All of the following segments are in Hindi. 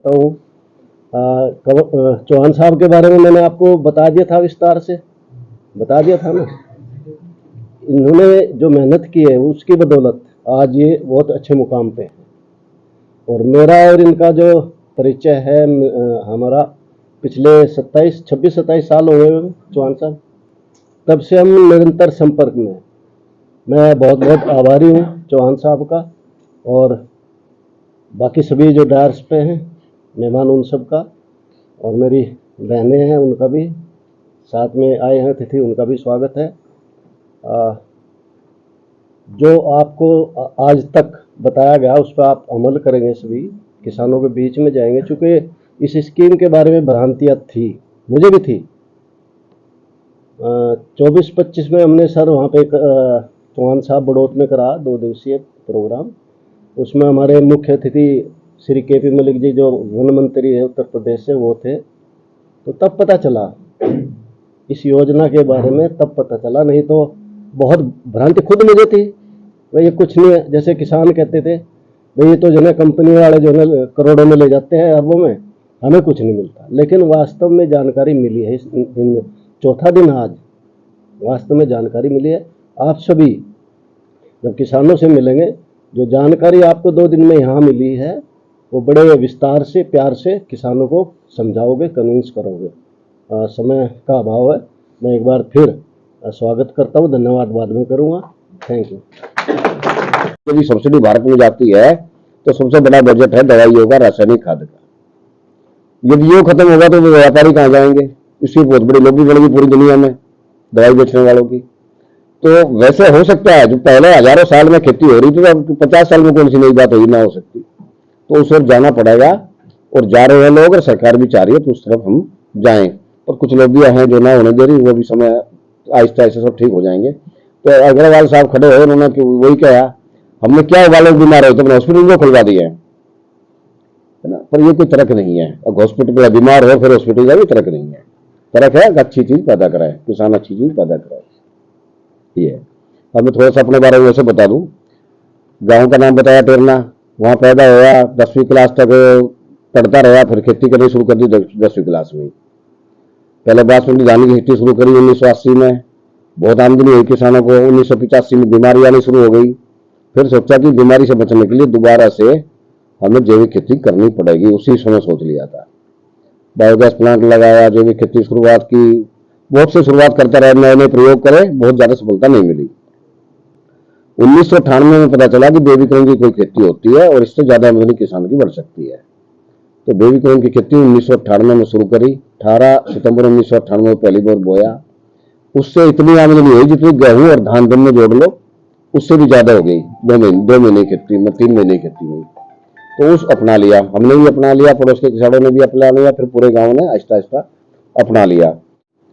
करता हूँ। चौहान साहब के बारे में मैंने आपको बता दिया था, विस्तार से बता दिया था ना। इन्होंने जो मेहनत की है उसकी बदौलत आज ये बहुत अच्छे मुकाम पे है। और मेरा और इनका जो परिचय है, हमारा पिछले 26-27 साल हो गए चौहान साहब, तब से हम निरंतर संपर्क में हैं। मैं बहुत बहुत आभारी हूँ चौहान साहब का, और बाकी सभी जो डायर्स पे हैं मेहमान उन सब का, और मेरी बहनें हैं उनका भी साथ में आए हैं अतिथि, उनका भी स्वागत है। जो आपको आज तक बताया गया उस पर आप अमल करेंगे, सभी किसानों के बीच में जाएंगे, चूँकि इस स्कीम के बारे में भ्रांतियाँ थी, मुझे भी थी। 24-25 में हमने सर वहाँ पे चौहान साहब बड़ौत में करा 2 दिवसीय प्रोग्राम। उसमें हमारे मुख्य अतिथि श्री KP मलिक जी, जो वन मंत्री है उत्तर प्रदेश से, वो थे। तो तब पता चला इस योजना के बारे में, तब पता चला, नहीं तो बहुत भ्रांति खुद मुझे थी। भाई ये कुछ नहीं है, जैसे किसान कहते थे भाई ये तो जो है कंपनी वाले जो है करोड़ों में ले जाते हैं, अरबों में, हमें कुछ नहीं मिलता। लेकिन वास्तव में जानकारी मिली है, इन चौथा दिन आज वास्तव में जानकारी मिली है। आप सभी जब किसानों से मिलेंगे, जो जानकारी आपको 2 दिन में यहाँ मिली है, वो बड़े विस्तार से प्यार से किसानों को समझाओगे, कन्विंस करोगे। समय का अभाव है, मैं एक बार फिर स्वागत करता हूँ, धन्यवाद बाद में करूँगा। Thank you. यदि सब्सिडी भारत में जाती है तो सबसे बड़ा बजट है दवाइयों का, रासायनिक खाद का। यदि ये खत्म होगा तो व्यापारी कहाँ जाएंगे? इसकी बहुत बड़ी लॉबी बढ़ेगी पूरी दुनिया में दवाई बेचने वालों की। तो वैसे हो सकता है जो पहले हजारों साल में खेती हो रही थी, तो 50 साल में कौन सी नई बात हुई ना हो सकती। तो उस ओर जाना पड़ेगा, और जा रहे हैं लोग, और सरकार भी चाह रही है तो उस तरफ हम जाएं। और कुछ लॉबियां हैं जो ना होने दे रही, वो भी समय आहिस्ता आहिस्ता सब ठीक हो जाएंगे। तो अग्रवाल साहब खड़े हुए, उन्होंने वही कहा, हमने क्या वाले बीमार हो तो अपने हॉस्पिटल को खुलवा दिए है ना। पर ये कोई तर्क नहीं है। अब हॉस्पिटल बीमार हो फिर हॉस्पिटल का भी तर्क नहीं है। तर्क है अच्छी चीज पैदा कराए, किसान अच्छी चीज पैदा कराए, ये है। अब मैं थोड़ा सा अपने बारे में वैसे बता दूं। गांव का नाम बताया टेरना, वहां पैदा हुआ, 10वीं क्लास तक पढ़ता रहा, फिर खेती करनी शुरू कर दी 10वीं क्लास में। पहले बासमती धान की खेती शुरू करी 1980 में, बहुत आमदनी हुई किसानों को। 1985 में बीमारी आनी शुरू हो गई, फिर सोचा कि बीमारी से बचने के लिए दोबारा से हमें जैविक खेती करनी पड़ेगी। उसी समय सोच लिया था, बायोगैस प्लांट लगाया, जैविक खेती शुरुआत की, बहुत से शुरुआत करता रहा, नए नए प्रयोग करे, बहुत ज्यादा सफलता नहीं मिली। 1998 में पता चला कि बेबीकॉर्न की कोई खेती होती है और इससे ज्यादा आमदनी किसान की बढ़ सकती है। तो बेबीकॉर्न की खेती 1998 में शुरू करी। 18 सितंबर 1998 में पहली बार बोया। उससे इतनी आमदनी हुई जितनी गेहूं और धान दोनों जोड़ लो उससे भी ज्यादा हो गई। 2 महीने खेती में, 3 महीने खेती में। तो उस अपना लिया, हमने भी अपना लिया, पड़ोस के किसानों ने भी अपना लिया, फिर पूरे गांव ने आहिस्ता आहिस्ता अपना लिया।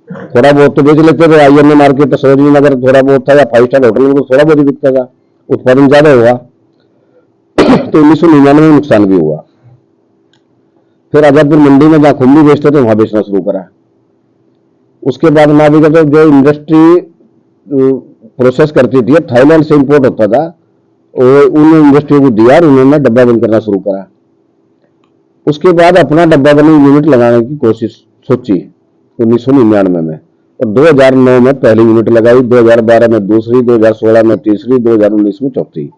थोड़ा बहुत तो बेच लेते थे, INA मार्केट तो सरोजनी नगर थोड़ा बहुत था, या 5 स्टार होटल में थोड़ा बहुत बिकता था, उत्पादन ज्यादा हुआ। तो 1999 में नुकसान भी हुआ। फिर आजादपुर मंडी में जहाँ खुम्बी बेचते थे वहां बेचना शुरू करा। उसके बाद ना भी तो जो इंडस्ट्री प्रोसेस करती थी, थाईलैंड से इंपोर्ट होता था, और उन इंडस्ट्री को दिया और उन्होंने डब्बा बंद करना शुरू करा। उसके बाद अपना डब्बा बंद यूनिट लगाने की कोशिश सोची 1999 में, और 2009 में पहली यूनिट लगाई, 2012 में दूसरी, 2016 में तीसरी, 2019 में चौथी।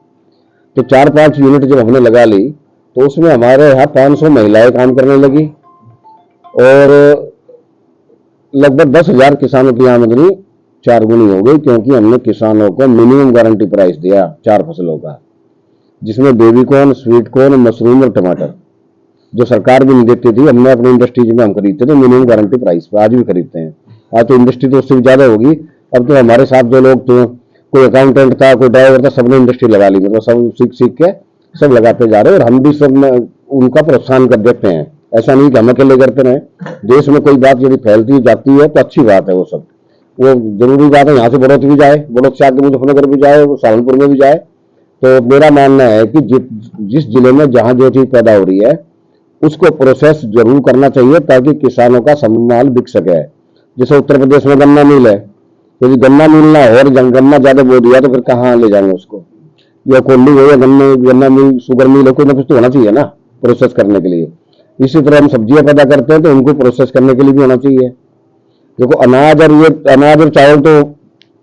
तो 4-5 यूनिट जब हमने लगा ली तो उसमें हमारे यहाँ 500 महिलाएं काम करने लगी, और लगभग 10,000 किसानों की आमदनी 4 गुनी हो गई, क्योंकि हमने किसानों को मिनिमम गारंटी प्राइस दिया 4 फसलों का, जिसमें बेबीकॉर्न, स्वीट कॉर्न, मशरूम और टमाटर, जो सरकार भी नहीं देती थी। हमने अपनी इंडस्ट्रीज में हम खरीदते थे मिनिमम गारंटी प्राइस पर, आज भी खरीदते हैं। आज तो इंडस्ट्री तो उससे भी ज्यादा होगी। अब तो हमारे साथ जो लोग थे, कोई अकाउंटेंट था, कोई ड्राइवर था, सबने इंडस्ट्री लगा ली। मतलब सब सीख के सब लगाते जा रहे हैं, और हम भी सब उनका प्रोत्साहन कर देते हैं। ऐसा नहीं कि हम अकेले करते रहे। देश में कोई बात यदि फैलती जाती है तो अच्छी बात है, वो जरूरी बात है। यहाँ से बड़ौत भी जाए, बड़ौत से आगे मुजफ्फरनगर भी जाए, सहारनपुर में भी जाए। तो मेरा मानना है कि जिस जिले में जहां जो चीज पैदा हो रही है उसको प्रोसेस जरूर करना चाहिए, ताकि किसानों का माल बिक सके। जैसे उत्तर प्रदेश में गन्ना मिल है, यदि गन्ना मिल ना हो और गन्ना ज्यादा बो दिया तो फिर कहाँ ले जाएंगे उसको? या कोल्डी हो या गन्ना मिल, शुगर मिल हो, कोई ना कुछ तो होना चाहिए ना प्रोसेस करने के लिए। इसी तरह हम सब्जियां पैदा करते हैं तो उनको प्रोसेस करने के लिए भी होना चाहिए। देखो अनाज और चावल तो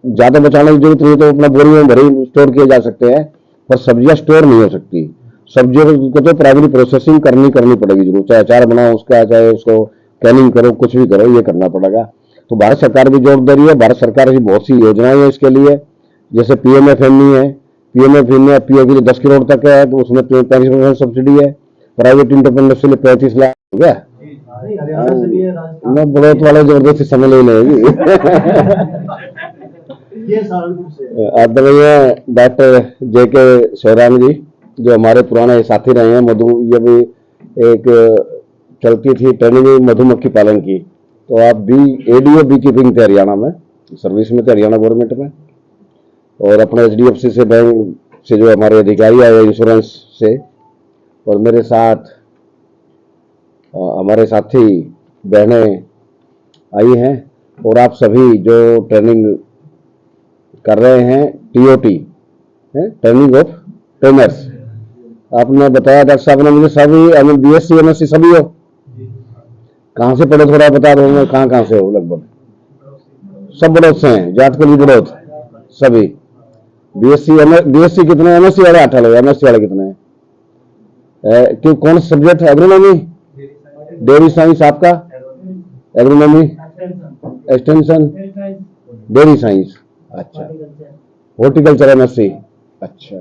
ज्यादा बचाने की जरूरत नहीं, तो अपना बोरी में भरे स्टोर किए जा सकते हैं, पर सब्जियां स्टोर नहीं हो सकती। सब्जियों को तो प्राइमरी प्रोसेसिंग करनी पड़ेगी जरूर, चाहे अचार बनाओ उसका, चाहे उसको कैनिंग करो, कुछ भी करो, ये करना पड़ेगा। तो भारत सरकार भी जोर दे रही है। भारत सरकार की बहुत सी योजनाएं हैं इसके लिए, जैसे पीएमएफएमई है। पीएमएफएमई पीओ के लिए 10 करोड़ तक है, तो उसमें 35% सब्सिडी है। प्राइवेट इंटरप्रेन्योरशिप के लिए 35 लाख हो गया। मैं बड़ौत वाले जबरदस्ती समय ले लेगी। डॉक्टर जेके शेरान जी, जो हमारे पुराने साथी रहे हैं, ये भी एक चलती थी ट्रेनिंग मधुमक्खी पालन की। तो आप एडीओ बी कीपिंग थे हरियाणा में, सर्विस में थे हरियाणा गवर्नमेंट में। और अपने एचडीएफसी से बैंक से जो हमारे अधिकारी आए इंश्योरेंस से, और मेरे साथ हमारे साथी बहनें आई हैं, और आप सभी जो ट्रेनिंग कर रहे हैं, टीओटी ट्रेनिंग ऑफ ट्रेनर्स। आपने बताया डॉक्टर साहब ने मुझे, सभी बीएससी एमएससी सभी हो, कहाँ से पढ़े थोड़ा बता दो, मैं कहाँ से हो? लगभग सब बड़ौत से हैं, जाट के लिए बड़ौत सभी। बीएससी कितने, एमएससी वाले 8 लोग, एमएससी वाले कितने हैं? क्यों, कौन सा सब्जेक्ट है? एग्रोनॉमी, डेयरी साइंस, आपका एग्रोनॉमी, एक्सटेंशन, डेयरी साइंस, अच्छा, हॉर्टिकल्चर एमएससी, अच्छा।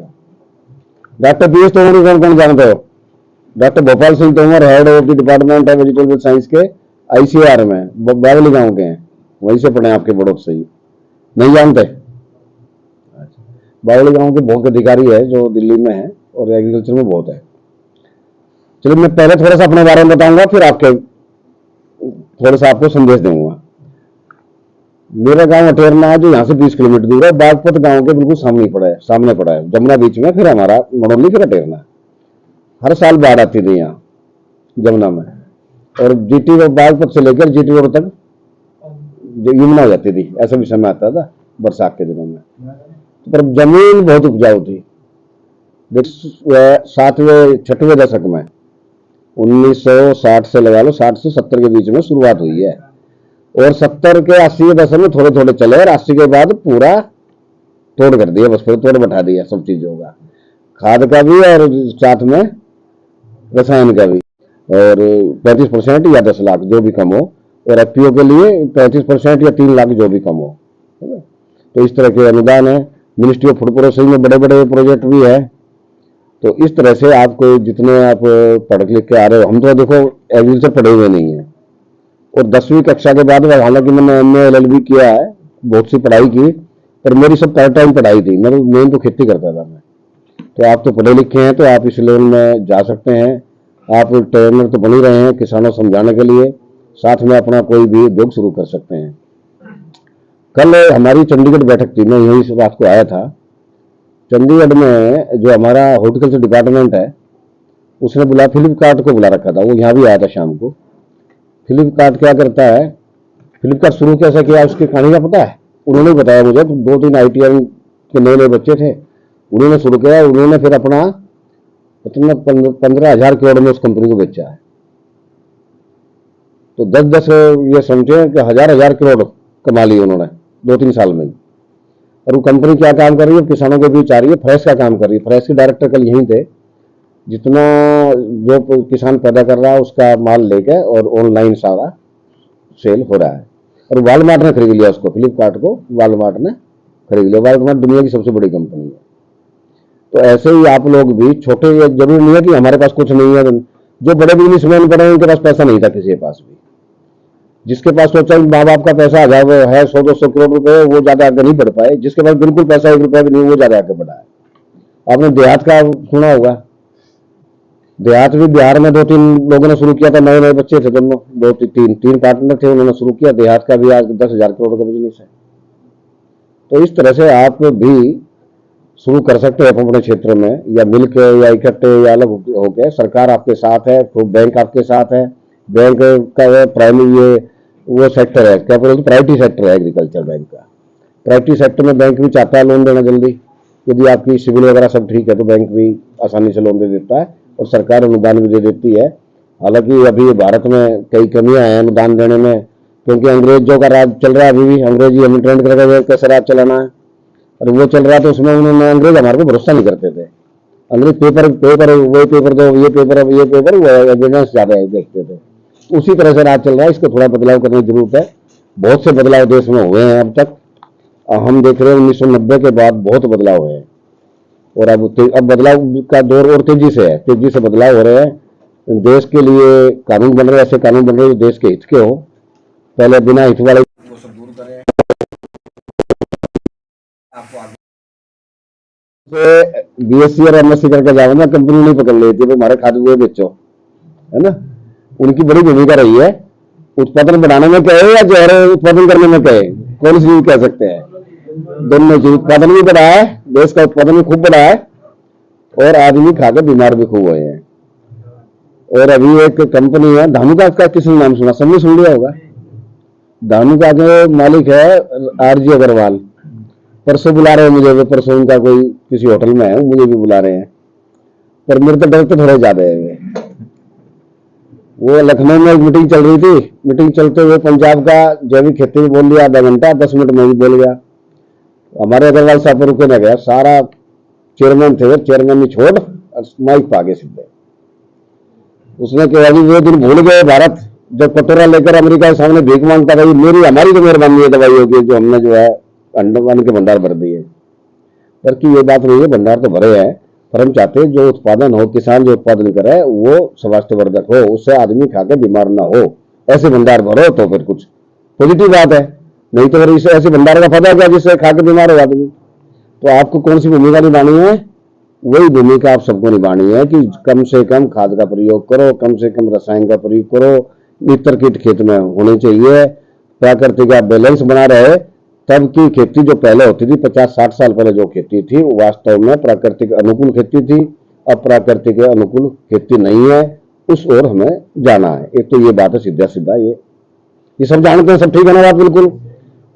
डॉक्टर पीएस तोमर को कौन कौन जानते हो? Doctor Bhopal Singh Tomar, head of the department of vegetable science के आईसीआर में, बावली गांव के हैं, वहीं से पढ़े आपके बड़ौत से ही, नहीं जानते? बावली गांव के बहुत अधिकारी है जो दिल्ली में है, और एग्रीकल्चर में बहुत है। चलिए मैं पहले थोड़ा सा अपने बारे में बताऊंगा, फिर थोड़ा सा आपको संदेश दूंगा। मेरा गांव अटेरना है, जो यहाँ से 20 किलोमीटर दूर है, बागपत गांव के बिल्कुल सामने पड़ा है, जमुना बीच में, फिर हमारा मड़ोली, फिर अटेरना। हर साल बाढ़ आती थी यहाँ जमुना में, और जीटी रोड, बागपत से लेकर जीटी रोड तक यमुना हो जाती थी, ऐसा भी समय आता था बरसात के दिनों में। पर जमीन बहुत उपजाऊ थी। 6वें दशक में 1960 से लगा लो, 60 से 70 के बीच में शुरुआत हुई है, और 70 के 80 के दशक में थोड़े थोड़े चले, और 80 के बाद पूरा तोड़ कर दिया, बस फिर तोड़ बैठा दिया सब चीजों का, खाद का भी और साथ में रसायन का भी। और 35% या 10 लाख जो भी कम हो, और एफपीओ के लिए 35% या 3 लाख जो भी कम हो। तो इस तरह के अनुदान है। मिनिस्ट्री ऑफ फूड प्रोसेसिंग में बड़े बड़े प्रोजेक्ट भी है। तो इस तरह से आपको जितने आप पढ़ लिख के आ रहे हो, हम तो देखो एग्रीकल्चर पढ़े हुए नहीं है, और 10वीं कक्षा के बाद, हालांकि मैंने एमए एलएलबी किया है, बहुत सी पढ़ाई की, पर मेरी सब पार्ट टाइम पढ़ाई थी, मैं मेन तो खेती करता था मैं। तो आप तो पढ़े लिखे हैं, तो आप इस लेवल में जा सकते हैं। आप ट्रेनर तो बन ही रहे हैं किसानों समझाने के लिए, साथ में अपना कोई भी उद्योग शुरू कर सकते हैं। कल हमारी चंडीगढ़ बैठक थी, मैं यहीं से रात को आया था। चंडीगढ़ में जो हमारा हॉर्टिकल्चर डिपार्टमेंट है, उसने फ्लिपकार्ट को बुला रखा था, वो यहाँ भी आया था शाम को। फ्लिपकार्ट क्या करता है, फ्लिपकार्ट शुरू कैसे किया उसकी कहानी का पता है? उन्होंने बताया मुझे, 2-3 आईटीआई के नए बच्चे थे, उन्होंने शुरू किया। उन्होंने फिर अपना 15,000 करोड़ में उस कंपनी को बेचा है। तो 10-10 ये समझे कि हजार करोड़ कमा लिए उन्होंने 2-3 साल में। और वो कंपनी क्या काम कर रही है, किसानों के बीच आ रही है, फ्रेश का काम कर रही है। फ्रेश के डायरेक्टर कल यहीं थे। जितना जो किसान पैदा कर रहा है उसका माल लेके, और ऑनलाइन सारा सेल हो रहा है। और वालमार्ट ने खरीद लिया उसको, फ्लिपकार्ट को वालमार्ट ने खरीद लिया। वालमार्ट दुनिया की सबसे बड़ी कंपनी है। तो ऐसे ही आप लोग भी छोटे, जरूरी नहीं है कि हमारे पास कुछ नहीं है। जो बड़े बिजनेसमैन बने उनके पास पैसा नहीं था किसी के पास भी। जिसके पास सोचा माँ बाप का पैसा हजार है, 100-200 करोड़ रुपए, वो ज्यादा आगे नहीं बढ़ पाए। जिसके पास बिल्कुल पैसा 1 रुपया भी नहीं, वो ज्यादा आगे बढ़ा है। आपने देहात का सुना होगा, देहात भी बिहार में 2-3 लोगों ने शुरू किया था, नए बच्चे थे दोनों, 2-3 पार्टनर थे, उन्होंने शुरू किया। देहात का भी आज 10,000 करोड़ का बिजनेस है। तो इस तरह से आप भी शुरू कर सकते हैं अपने क्षेत्र में, या मिलके या इकट्ठे या अलग होकर। सरकार आपके साथ है, तो बैंक आपके साथ है। बैंक का प्राइमरी वो सेक्टर है, क्या बोलते, प्रायोरिटी सेक्टर है एग्रीकल्चर बैंक का। प्रायोरिटी सेक्टर में बैंक भी चाहता है लोन देना जल्दी। यदि आपकी सिविल वगैरह सब ठीक है तो बैंक भी आसानी से लोन दे देता है, और सरकार अनुदान भी दे देती है। हालांकि अभी भारत में कई कमियां हैं अनुदान देने में, क्योंकि अंग्रेजों का राज चल रहा है अभी भी। अंग्रेजी हमें ट्रेंड करके कैसे राज चलाना है, और वो चल रहा है तो उसमें उन्होंने अंग्रेज हमारे को भरोसा नहीं करते थे। अंग्रेज पेपर पेपर वो पेपर दो, ये पेपर वो एविडेंस ज्यादा देखते थे। उसी तरह से राज चल रहा है, इसको थोड़ा बदलाव करने की जरूरत है। बहुत से बदलाव देश में हुए हैं अब तक, हम देख रहे हैं 1990 के बाद बहुत बदलाव हुए हैं, और अब बदलाव का दौर और तेजी से है, तेजी से बदलाव हो रहे हैं। देश के लिए कानून बन रहे हैं, ऐसे कानून बन रहे हैं जो देश के हित के हो। पहले बिना हित वाले वो सब दूर करें। बीएससी और एमएससी करके जाओ ना, कंपनी नहीं पकड़ लेती है, हमारे खाते हुए बेचो, है ना। उनकी बड़ी भूमिका रही है। उत्पादन बढ़ाने में कहे या जहर उत्पादन करने में कहे, कौन सी चीज कह सकते हैं? दोनों चीज, उत्पादन भी बढ़ा है, देश का उत्पादन भी खूब बढ़ा है, और आदमी खाकर बीमार भी खूब हुए हैं। और अभी एक कंपनी है धानुका का, किसने नाम सुना? सबने सुन लिया होगा। धानुका के मालिक है आरजी अग्रवाल। परसों बुला रहे हैं मुझे, वो परसों उनका कोई किसी होटल में है, मुझे भी बुला रहे हैं, पर मेरे तो डर तो थोड़े ज्यादा है। वो लखनऊ में एक मीटिंग चल रही थी, मीटिंग चलते हुए पंजाब का जैविक खेती में बोल लिया आधा घंटा, 10 मिनट में भी बोल गया। हमारे अग्रवाल साहब पर रुके न गया, सारा चेयरमैन थे, चेयरमैन ने छोड़ और माइक पा गए सीधे। उसने कहा जी वो दिन भूल गए भारत, जब कटोरा लेकर अमेरिका के सामने भीख मांगता था, मेरी हमारी तो मेहरबानी है दवाइयों की, जो हमने जो है अंडमान के भंडार भर दिए। पर की ये बात नहीं है, भंडार तो भरे हैं, पर हम चाहते हैं जो उत्पादन हो, किसान जो उत्पादन करे वो स्वास्थ्यवर्धक हो, उससे आदमी खाकर बीमार ना हो, ऐसे भंडार भरो तो फिर कुछ पॉजिटिव बात है। नहीं तो फिर इसे ऐसे भंडार का फायदा क्या जिससे खाकर बीमार हो आदमी। तो आपको कौन सी भूमिका निभानी है? वही भूमिका आप सबको निभानी है कि कम से कम खाद का प्रयोग करो, कम से कम रसायन का प्रयोग करो, मित्र कीट खेत में होने चाहिए, प्राकृतिक का बैलेंस बना रहे। तब की खेती जो पहले होती थी 50-60 साल पहले जो खेती थी वो वास्तव में प्राकृतिक अनुकूल खेती थी। अब प्राकृतिक अनुकूल खेती नहीं है, उस ओर हमें जाना है। एक तो ये बात है सीधा सीधा, ये सब जानते हैं, सब ठीक है ना बात बिल्कुल।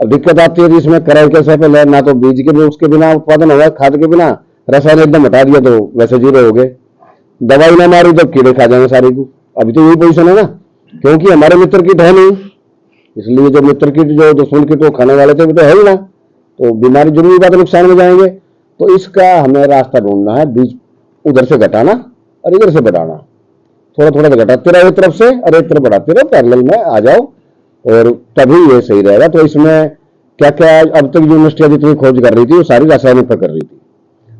अब दिक्कत आती है इसमें कराई कैसे? पहले ना तो बीज के भी उसके बिना उत्पादन होगा, खाद के बिना, रसायन एकदम हटा दिया तो वैसे जीरो हो गए, दवाई ना मारी तो कीड़े खा जाएंगे सारी को। अभी तो यही पोजिशन है ना, क्योंकि हमारे मित्र कीट है नहीं, इसलिए जो मित्र कीट जो दुश्मन कीट वो खाने वाले थे वो तो है ही ना, तो बीमारी जरूरी बात, नुकसान में जाएंगे। तो इसका हमें रास्ता ढूंढना है, बीज उधर से घटाना और इधर से बढ़ाना, थोड़ा थोड़ा घटाते रहो एक तरफ से और एक तरफ बढ़ाते रहो, पैरेलल में आ जाओ, और तभी ये सही रहेगा। तो इसमें क्या क्या अब तक यूनिवर्सिटियां जितनी खोज कर रही थी वो सारी रासायनिक पर कर रही थी।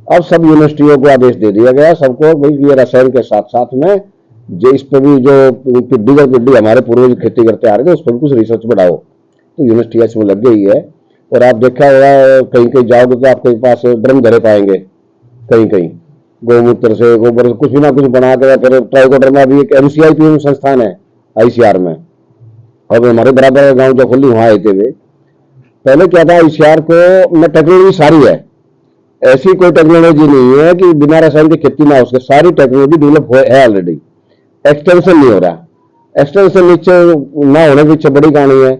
अब सब यूनिवर्सिटियों को आदेश दे दिया गया सबको, भाई ये रसायन के साथ साथ में जो इस पर भी जो पिड्डी का पिड्डी हमारे पूर्वज खेती करते आ रहे थे उस पर भी कुछ रिसर्च बढ़ाओ। तो यूनिवर्सिटी इसमें लग गई है, और आप देखा होगा कहीं कहीं जाओगे तो आपके पास ड्रम धरे पाएंगे, कहीं कहीं गौमूत्र से गोबर से कुछ भी ना कुछ बना के। फिर ट्राइकोडर में अभी एक MCIPM संस्थान है ICR में, अब हमारे बराबर गाँव जो खुली वहां आए थे वे। पहले क्या था, ICR को में टेक्नोलॉजी सारी है, ऐसी कोई टेक्नोलॉजी नहीं है कि बिना रसायन की खेती ना हो सके, सारी टेक्नोलॉजी डेवलप है ऑलरेडी। एक्सटेंशन नहीं हो रहा, एक्सटेंशन नीचे ना होने के पीछे बड़ी कहानी है।